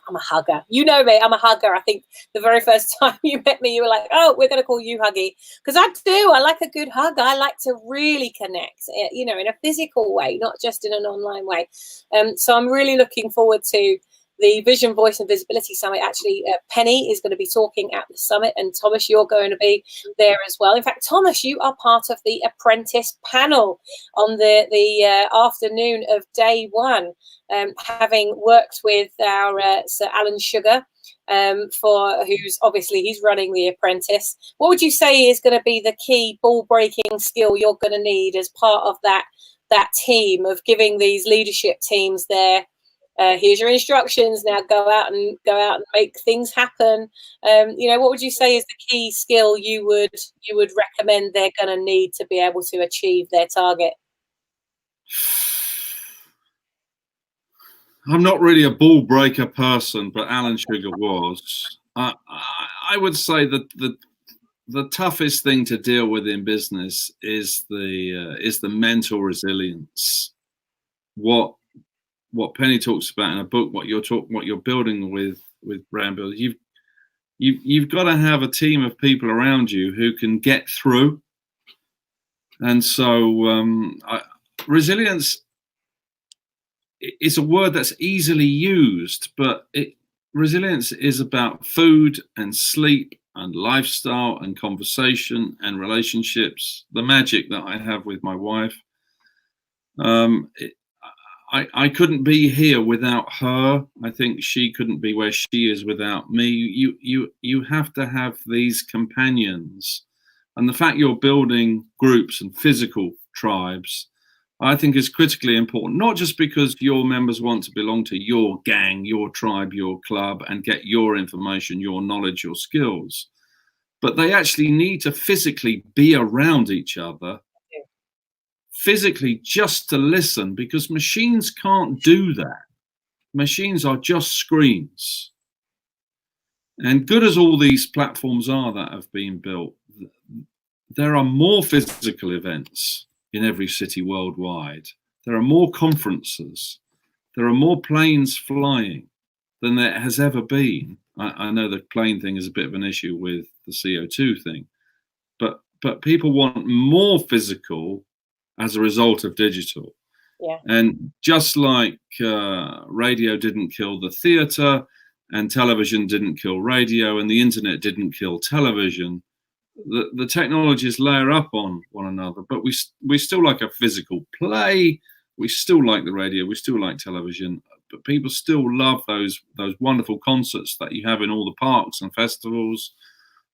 I'm a hugger. You know me, I'm a hugger. I think the very first time you met me, you were like, oh, we're going to call you Huggy. Because I do. I like a good hug. I like to really connect, in a physical way, not just in an online way. So I'm really looking forward to the Vision, Voice and Visibility Summit. Actually, Penny is going to be talking at the summit, and Thomas, you're going to be there as well. In fact, Thomas, you are part of the apprentice panel on the afternoon of day one, having worked with our Sir Alan Sugar, he's running the apprentice. What would you say is going to be the key ball-breaking skill you're going to need as part of that team of giving these leadership teams their here's your instructions. Now go out and make things happen. What would you say is the key skill you would recommend they're going to need to be able to achieve their target? I'm not really a ball breaker person, but Alan Sugar was. I would say that the toughest thing to deal with in business is the mental resilience. What Penny talks about in a book, what you're building with brand builders, you've got to have a team of people around you who can get through. And so resilience is a word that's easily used, but resilience is about food and sleep and lifestyle and conversation and relationships. The magic that I have with my wife. I couldn't be here without her. I think she couldn't be where she is without me. You have to have these companions, and the fact you're building groups and physical tribes, I think, is critically important. Not just because your members want to belong to your gang, your tribe, your club, and get your information, your knowledge, your skills, but they actually need to physically be around each other. Physically, just to listen, because machines can't do that. Machines are just screens. And good as all these platforms are that have been built, there are more physical events in every city worldwide. There are more conferences. There are more planes flying than there has ever been. I know the plane thing is a bit of an issue with the CO2 thing, but people want more physical as a result of digital. Yeah. And just like radio didn't kill the theatre, and television didn't kill radio, and the internet didn't kill television, the technologies layer up on one another. But we still like a physical play. We still like the radio. We still like television. But people still love those wonderful concerts that you have in all the parks and festivals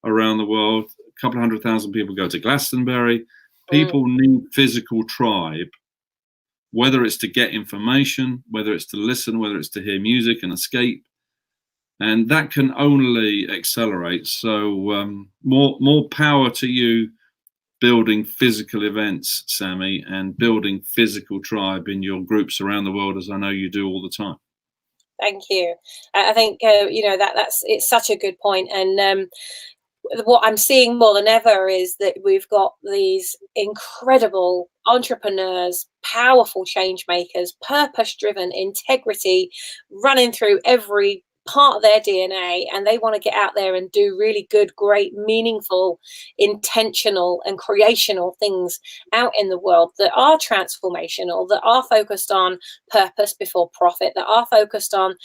around the world. A couple of 100,000 people go to Glastonbury. People need physical tribe, whether it's to get information, whether it's to listen, whether it's to hear music and escape. And that can only accelerate. So more power to you building physical events, Sammy, and building physical tribe in your groups around the world, as I know you do all the time. Thank you. I think, it's such a good point. And what I'm seeing more than ever is that we've got these incredible entrepreneurs, powerful change makers, purpose-driven, integrity running through every part of their DNA, and they want to get out there and do really good, great, meaningful, intentional and creational things out in the world that are transformational, that are focused on purpose before profit, that are focused on,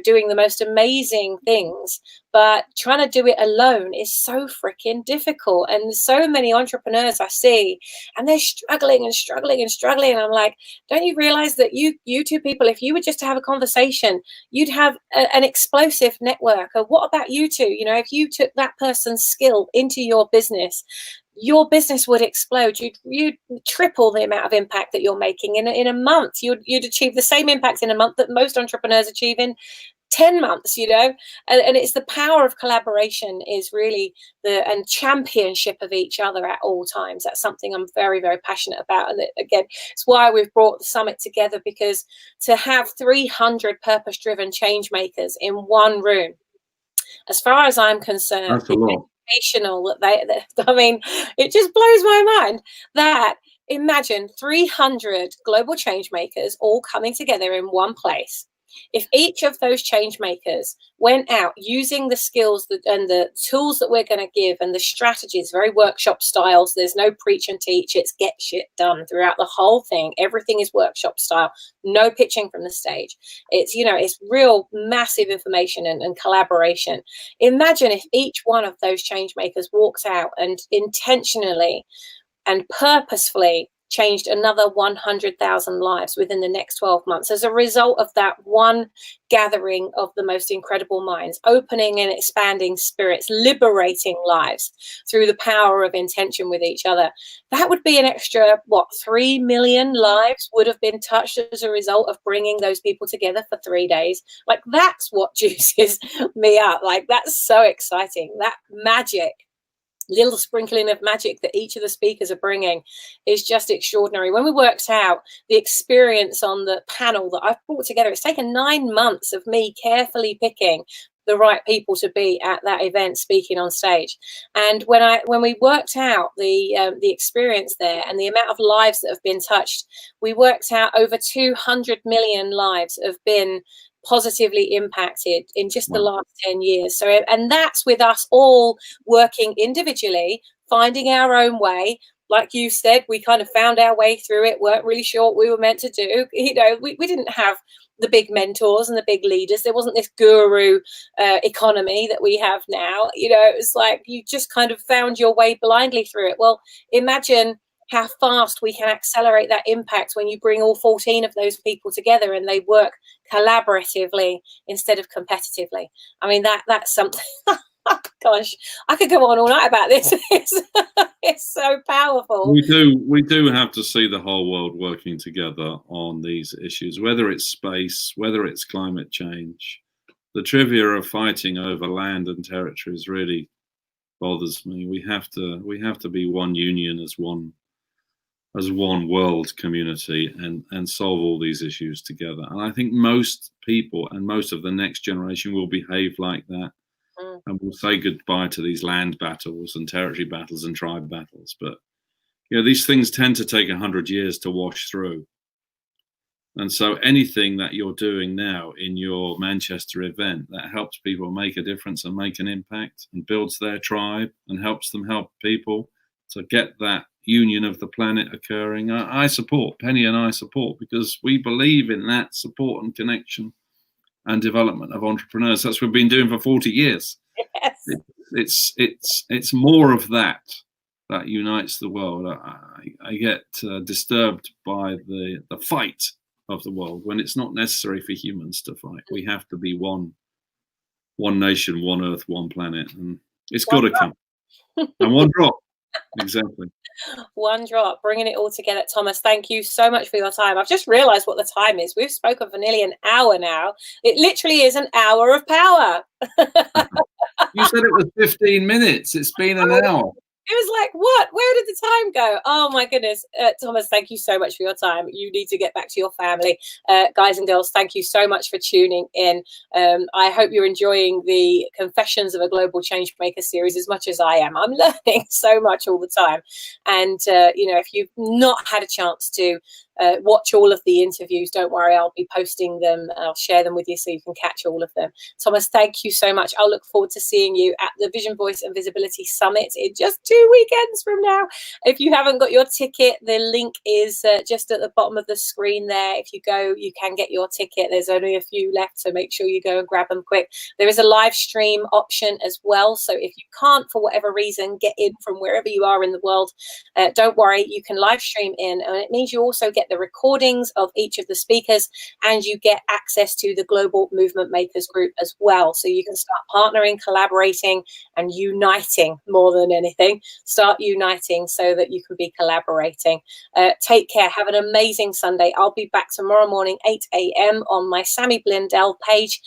doing the most amazing things. But trying to do it alone is so freaking difficult. And there's so many entrepreneurs I see, and they're struggling and struggling and struggling. And I'm like, don't you realize that you two people, if you were just to have a conversation, you'd have an explosive network? Or what about you two? If you took that person's skill into your business would explode. You'd triple the amount of impact that you're making in a month. You'd achieve the same impact in a month that most entrepreneurs achieve in 10 months, and it's the power of collaboration is really and championship of each other at all times. That's something I'm very, very passionate about. And again, it's why we've brought the summit together, because to have 300 purpose-driven change makers in one room, as far as I'm concerned, that's a lot. It just blows my mind that imagine 300 global change makers all coming together in one place. If each of those change makers went out using the skills and the tools that we're going to give and the strategies, very workshop style, so there's no preach and teach, it's get shit done throughout the whole thing. Everything is workshop style, no pitching from the stage. It's, it's real massive information and collaboration. Imagine if each one of those change makers walked out and intentionally and purposefully changed another 100,000 lives within the next 12 months as a result of that one gathering of the most incredible minds, opening and expanding spirits, liberating lives through the power of intention with each other. That would be an extra, what, 3 million lives would have been touched as a result of bringing those people together for 3 days. Like, that's what juices me up. Like, that's so exciting. That magic, little sprinkling of magic that each of the speakers are bringing is just extraordinary. When we worked out the experience on the panel that I've brought together, it's taken 9 months of me carefully picking the right people to be at that event speaking on stage. And when we worked out the experience there and the amount of lives that have been touched, we worked out over 200 million lives have been positively impacted in just the last 10 years. So, and that's with us all working individually, finding our own way. Like you said, we kind of found our way through it, weren't really sure what we were meant to do. You know, we didn't have the big mentors and the big leaders. There wasn't this guru economy that we have now. You know, it was like you just kind of found your way blindly through it. Well, imagine how fast we can accelerate that impact when you bring all 14 of those people together and they work collaboratively instead of competitively. I mean, that's something. Gosh, I could go on all night about this. It's so powerful. We do have to see the whole world working together on these issues, whether it's space, whether it's climate change. The trivia of fighting over land and territories really bothers me. We have to be one union as one world community and solve all these issues together. And I think most people and most of the next generation will behave like that. And we'll say goodbye to these land battles and territory battles and tribe battles. But you know, these things tend to take 100 years to wash through. And so anything that you're doing now in your Manchester event that helps people make a difference and make an impact and builds their tribe and helps them help people to get that union of the planet occurring, I support. Penny and I support, because we believe in that support and connection and development of entrepreneurs. That's what we've been doing for 40 years. Yes. It's more of that unites the world. I get disturbed by the fight of the world when it's not necessary for humans to fight. We have to be one nation, one earth, one planet, and it's got to come. And one drop. Exactly. One drop, bringing it all together. Thomas, thank you so much for your time. I've just realized what the time is. We've spoken for nearly an hour now. It literally is an hour of power. You said it was 15 minutes. It's been an hour. It was like, what? Where did the time go? Oh, my goodness. Thomas, thank you so much for your time. You need to get back to your family. Guys and girls, thank you so much for tuning in. I hope you're enjoying the Confessions of a Global Changemaker series as much as I am. I'm learning so much all the time. And, you know, if you've not had a chance to watch all of the interviews, don't worry, I'll be posting them. I'll share them with you so you can catch all of them. Thomas, thank you so much. I'll look forward to seeing you at the Vision, Voice and Visibility Summit in just 2 weekends from now. If you haven't got your ticket, the link is just at the bottom of the screen there. If you go, you can get your ticket. There's only a few left, so make sure you go and grab them quick. There is a live stream option as well, so if you can't, for whatever reason, get in from wherever you are in the world, don't worry, you can live stream in, and it means you also get the recordings of each of the speakers, and you get access to the Global Movement Makers group as well. So you can start partnering, collaborating, and uniting more than anything. Start uniting so that you can be collaborating. Take care. Have an amazing Sunday. I'll be back tomorrow morning, 8 a.m. on my Sammy Blindell page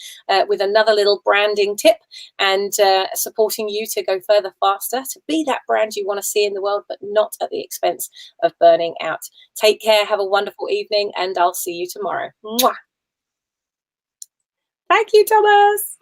with another little branding tip and supporting you to go further faster, to be that brand you want to see in the world, but not at the expense of burning out. Take care. Have a wonderful evening, and I'll see you tomorrow. Mwah. Thank you, Thomas.